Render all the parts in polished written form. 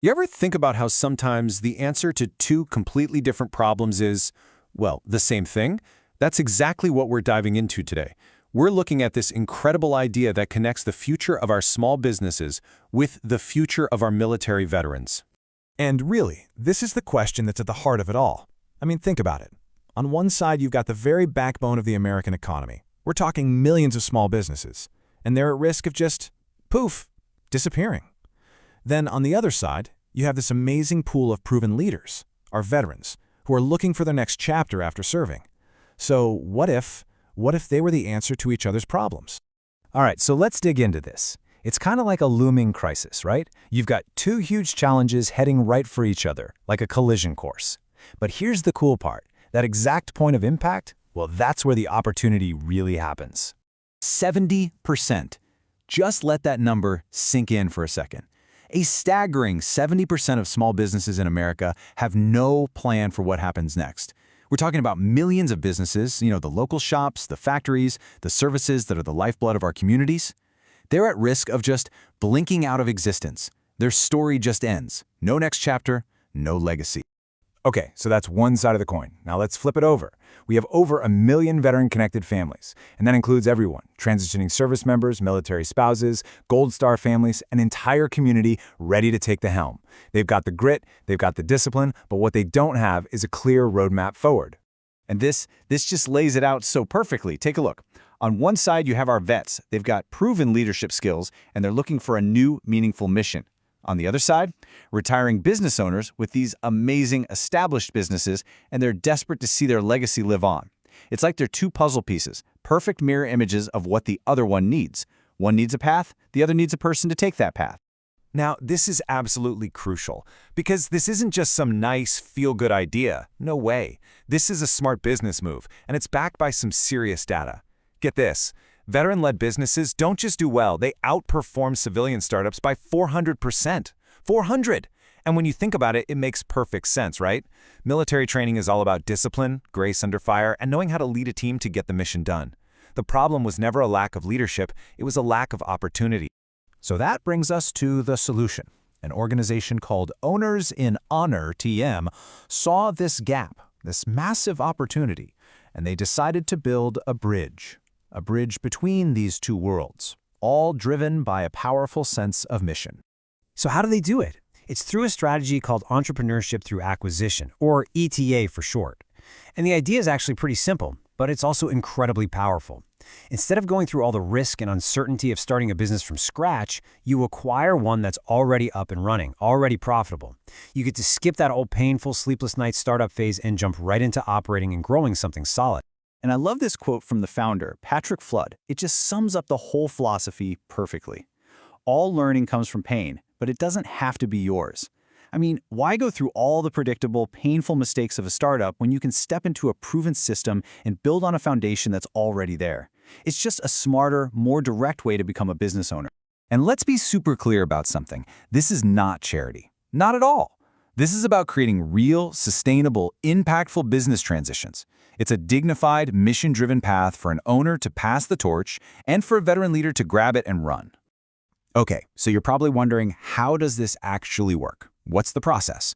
You ever think about how sometimes the answer to two completely different problems is, well, the same thing? That's exactly what we're diving into today. We're looking at this incredible idea that connects the future of our small businesses with the future of our military veterans. And really, this is the question that's at the heart of it all. I mean, think about it. On one side, you've got the very backbone of the American economy. We're talking millions of small businesses, and they're at risk of just, poof, disappearing. Then on the other side, you have this amazing pool of proven leaders, our veterans, who are looking for their next chapter after serving. So what if they were the answer to each other's problems? All right, so let's dig into this. It's kind of like a looming crisis, right? You've got two huge challenges heading right for each other, like a collision course. But here's the cool part. That exact point of impact, well, that's where the opportunity really happens. 70%. Just let that number sink in for a second. A staggering 70% of small businesses in America have no plan for what happens next. We're talking about millions of businesses, the local shops, the factories, the services that are the lifeblood of our communities. They're at risk of just blinking out of existence. Their story just ends. No next chapter, no legacy. Okay, so that's one side of the coin. Now let's flip it over. We have over 1 million veteran-connected families, and that includes everyone, transitioning service members, military spouses, Gold Star families, an entire community ready to take the helm. They've got the grit, they've got the discipline, but what they don't have is a clear roadmap forward. And this just lays it out so perfectly. Take a look. On one side, you have our vets. They've got proven leadership skills, and they're looking for a new, meaningful mission. On the other side, retiring business owners with these amazing established businesses, and they're desperate to see their legacy live on. It's like they're two puzzle pieces, perfect mirror images of what the other one needs. One needs a path, the other needs a person to take that path. Now, this is absolutely crucial, because this isn't just some nice, feel-good idea. No way. This is a smart business move, and it's backed by some serious data. Get this. Veteran-led businesses don't just do well, they outperform civilian startups by 400%. 400! And when you think about it, it makes perfect sense, right? Military training is all about discipline, grace under fire, and knowing how to lead a team to get the mission done. The problem was never a lack of leadership, it was a lack of opportunity. So that brings us to the solution. An organization called Owners in Honor, TM, saw this gap, this massive opportunity, and they decided to build a bridge between these two worlds, all driven by a powerful sense of mission. So how do they do it? It's through a strategy called Entrepreneurship Through Acquisition, or ETA for short. And the idea is actually pretty simple, but it's also incredibly powerful. Instead of going through all the risk and uncertainty of starting a business from scratch, you acquire one that's already up and running, already profitable. You get to skip that old painful sleepless night startup phase and jump right into operating and growing something solid. And I love this quote from the founder, Patrick Flood. It just sums up the whole philosophy perfectly. All learning comes from pain, but it doesn't have to be yours. I mean, why go through all the predictable, painful mistakes of a startup when you can step into a proven system and build on a foundation that's already there? It's just a smarter, more direct way to become a business owner. And let's be super clear about something. This is not charity. Not at all. This is about creating real, sustainable, impactful business transitions. It's a dignified, mission-driven path for an owner to pass the torch and for a veteran leader to grab it and run. Okay, so you're probably wondering, how does this actually work? What's the process?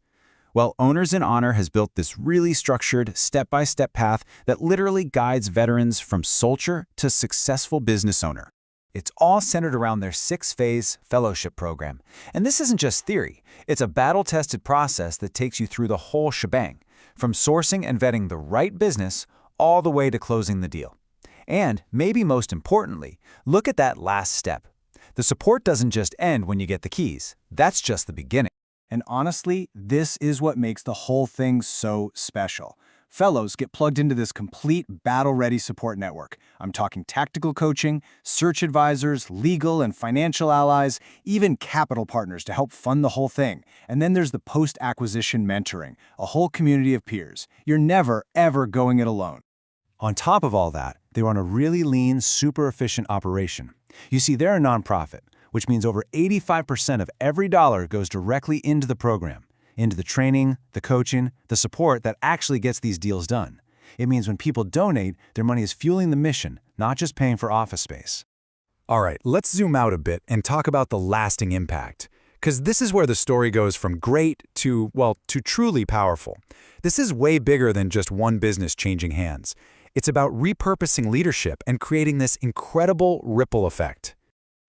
Well, Owners in Honor has built this really structured, step-by-step path that literally guides veterans from soldier to successful business owner. It's all centered around their 6-phase fellowship program. And this isn't just theory. It's a battle-tested process that takes you through the whole shebang, from sourcing and vetting the right business all the way to closing the deal. And maybe most importantly, look at that last step. The support doesn't just end when you get the keys. That's just the beginning. And honestly, this is what makes the whole thing so special. Fellows get plugged into this complete battle-ready support network. I'm talking tactical coaching, search advisors, legal and financial allies, even capital partners to help fund the whole thing. And then there's the post-acquisition mentoring, a whole community of peers. You're never, ever going it alone. On top of all that, they run a really lean, super efficient operation. You see, they're a nonprofit, which means over 85% of every dollar goes directly into the program, into the training, the coaching, the support that actually gets these deals done. It means when people donate, their money is fueling the mission, not just paying for office space. All right, let's zoom out a bit and talk about the lasting impact. Because this is where the story goes from great to, well, to truly powerful. This is way bigger than just one business changing hands. It's about repurposing leadership and creating this incredible ripple effect.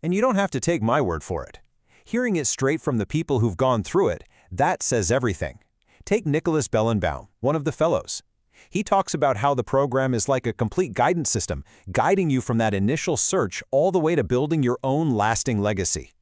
And you don't have to take my word for it. Hearing it straight from the people who've gone through it, that says everything. Take Nicholas Bellenbaum, one of the fellows. He talks about how the program is like a complete guidance system, guiding you from that initial search all the way to building your own lasting legacy.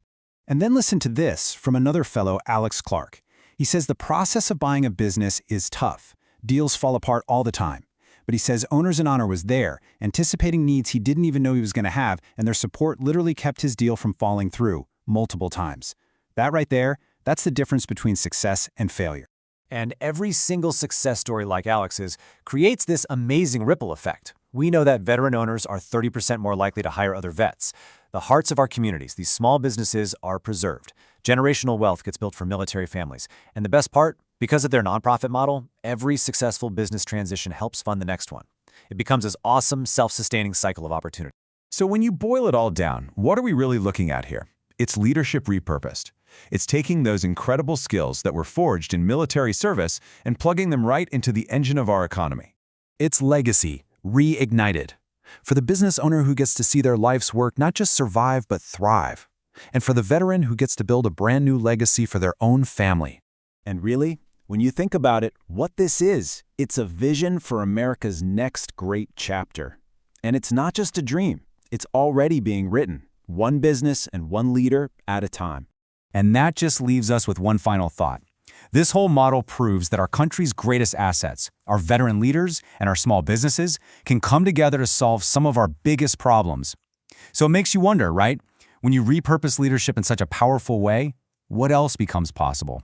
And then listen to this from another fellow, Alex Clark. He says the process of buying a business is tough. Deals fall apart all the time. But he says Owners and Honor was there, anticipating needs he didn't even know he was going to have, and their support literally kept his deal from falling through multiple times. That right there, that's the difference between success and failure. And every single success story like Alex's creates this amazing ripple effect. We know that veteran owners are 30% more likely to hire other vets. The hearts of our communities, these small businesses, are preserved. Generational wealth gets built for military families. And the best part, because of their nonprofit model, every successful business transition helps fund the next one. It becomes this awesome, self-sustaining cycle of opportunity. So when you boil it all down, what are we really looking at here? It's leadership repurposed. It's taking those incredible skills that were forged in military service and plugging them right into the engine of our economy. It's legacy, reignited. For the business owner who gets to see their life's work not just survive but thrive. And for the veteran who gets to build a brand new legacy for their own family. And really, when you think about it, what this is, it's a vision for America's next great chapter. And it's not just a dream. It's already being written, one business and one leader at a time. And that just leaves us with one final thought. This whole model proves that our country's greatest assets, our veteran leaders and our small businesses, can come together to solve some of our biggest problems. So it makes you wonder, right? When you repurpose leadership in such a powerful way, what else becomes possible?